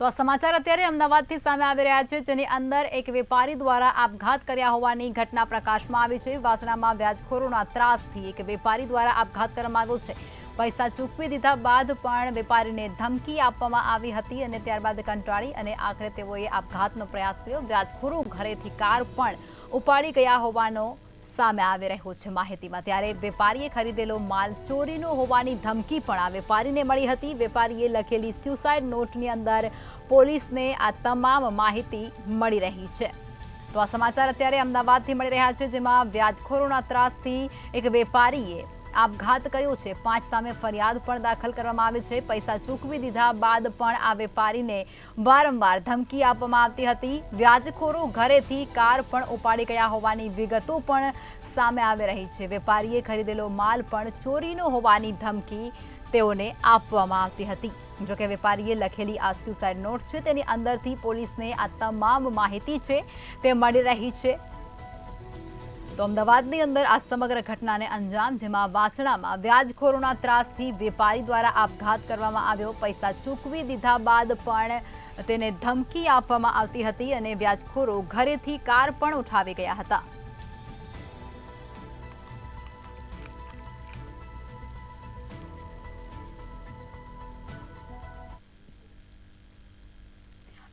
તો આ સમાચાર અત્યારે અમદાવાદથી સામે આવી રહ્યા છે, જેની અંદર એક વેપારી દ્વારા આપઘાત કર્યા હોવાની ઘટના પ્રકાશમાં આવી છે। વાસણામાં વ્યાજખોરોના ત્રાસથી એક વેપારી દ્વારા આપઘાત કરવામાં આવ્યો છે। પૈસા ચૂકવી દીધા બાદ પણ વેપારીને ધમકી આપવામાં આવી હતી અને ત્યારબાદ કંટાળી અને આખરે તેઓએ આપઘાતનો પ્રયાસ કર્યો। વ્યાજખોરો ઘરેથી કાર પણ ઉપાડી ગયા હોવાનો સામે આવી રહ્યો છે માહિતીમાં। ત્યારે વેપારીએ ખરીદેલો માલ ચોરીનો હોવાની ધમકી પણ આ વેપારીને મળી હતી। વેપારીએ લખેલી સ્યુસાઇડ નોટની અંદર પોલીસને આ તમામ માહિતી મળી રહી છે। તો આ સમાચાર અત્યારે અમદાવાદથી મળી રહ્યા છે, જેમાં વ્યાજખોરોના ત્રાસથી એક વેપારીએ આપઘાત કર્યો છે। 5 સામે ફરિયાદ પણ દાખલ કરવામાં આવી છે। પૈસા ચૂકવી દીધા બાદ પણ આ વેપારીને વારંવાર ધમકી આપવામાં આવતી હતી। વ્યાજખોરો ઘરેથી કાર પણ ઉપાડી ગયા હોવાની વિગતો પણ સામે આવી રહી છે। વેપારીએ ખરીદેલો માલ પણ ચોરીનો હોવાની ધમકી તેઓને આપવામાં આવતી હતી। જોકે વેપારીએ લખેલી આ સ્યુસાઇડ નોટ છે, તેની અંદરથી પોલીસને આ તમામ માહિતી છે તે મળી રહી છે। તો અમદાવાદની અંદર આ સમગ્ર ઘટનાને અંજામ, જેમાં વાસણામાં વ્યાજખોરોના ત્રાસથી વેપારી દ્વારા આપઘાત કરવામાં આવ્યો। પૈસા ચૂકવી દીધા બાદ પણ તેને ધમકી આપવામાં આવતી હતી અને વ્યાજખોરો ઘરેથી કાર પણ ઉઠાવી ગયા હતા।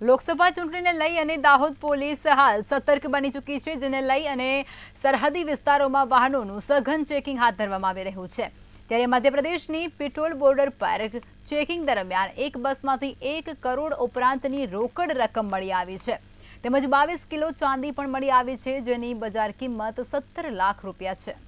લોકસભા ચૂંટણીને લઈ અને દાહોદ પોલીસ હાલ સતર્ક બની ચૂકી છે, જેને લઈ અને સરહદી વિસ્તારોમાં વાહનોનું સઘન ચેકિંગ હાથ ધરવામાં આવી રહ્યું છે। ત્યારે મધ્યપ્રદેશની પિટોલ બોર્ડર પર ચેકિંગ દરમિયાન એક બસમાંથી 1 કરોડ ઉપરાંતની રોકડ રકમ મળી આવી છે, તેમજ 22 કિલો ચાંદી પણ મળી આવી છે, જેની બજાર કિંમત 17 લાખ રૂપિયા છે।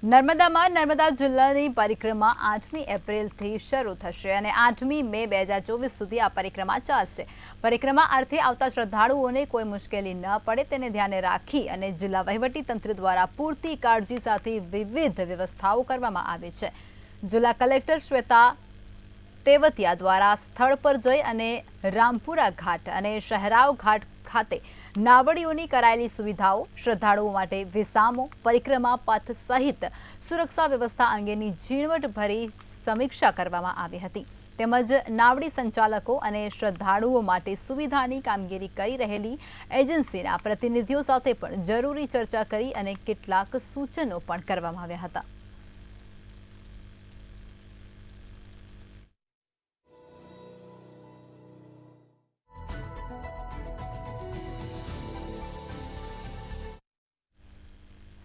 નર્મદામાં નર્મદા જિલ્લાની પરિક્રમા 8મી એપ્રિલથી શરૂ થશે અને 8મી મે 2024 સુધી આ પરિક્રમા ચાલશે। પરિક્રમા અર્થે આવતા શ્રદ્ધાળુઓને કોઈ મુશ્કેલી ન પડે તેને ધ્યાને રાખી અને જિલ્લા વહીવટીતંત્ર દ્વારા પૂરતી કાળજી સાથે વિવિધ વ્યવસ્થાઓ કરવામાં આવી છે। જિલ્લા કલેક્ટર શ્વેતા તેવતિયા દ્વારા સ્થળ પર જઈ અને રામપુરા ઘાટ અને શહેરાવ ઘાટ ખાતે નાવડીઓની કરાયેલી સુવિધાઓ, શ્રદ્ધાળુઓ માટે વિસામો, પરિક્રમા પથ સહિત સુરક્ષા વ્યવસ્થા અંગેની ઝીણવટભરી સમીક્ષા કરવામાં આવી હતી। તેમજ નાવડી સંચાલકો અને શ્રદ્ધાળુઓ માટે સુવિધાની કામગીરી કરી રહેલી એજન્સીના પ્રતિનિધિઓ સાથે પણ જરૂરી ચર્ચા કરી અને કેટલાક સૂચનો પણ કરવામાં આવ્યા હતા।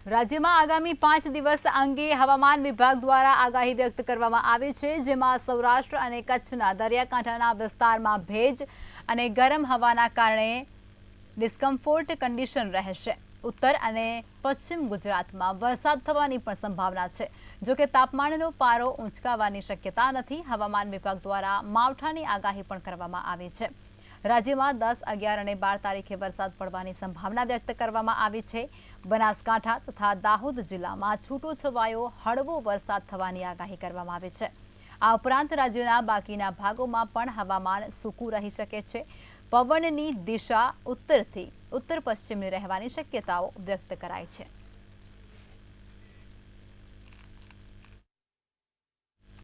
રાજ્યમાં આગામી 5 દિવસ અંગે હવામાન વિભાગ દ્વારા આગાહી વ્યક્ત કરવામાં આવી છે, જેમાં સૌરાષ્ટ્ર અને કચ્છના દરિયાકાંઠાના વિસ્તારમાં ભેજ અને ગરમ હવાના કારણે ડિસ્કમ્ફોર્ટ કન્ડિશન રહેશે। ઉત્તર અને પશ્ચિમ ગુજરાતમાં વરસાદ થવાની પણ સંભાવના છે, જોકે તાપમાનનો પારો ઊંચકાવાની શક્યતા નથી। હવામાન વિભાગ દ્વારા માવઠાની આગાહી પણ કરવામાં આવી છે। રાજ્યમાં 10, 11 અને 12 તારીખે વરસાદ પડવાની સંભાવના વ્યક્ત કરવામાં આવી છે। બનાસકાંઠા તથા દાહોદ જિલ્લામાં છૂટોછવાયો હળવો વરસાદ થવાની આગાહી કરવામાં આવી છે। આ ઉપરાંત રાજ્યના બાકીના ભાગોમાં પણ હવામાન સૂકું રહી શકે છે। પવનની દિશા ઉત્તરથી ઉત્તર પશ્ચિમની રહેવાની શક્યતાઓ વ્યક્ત કરાઈ છે।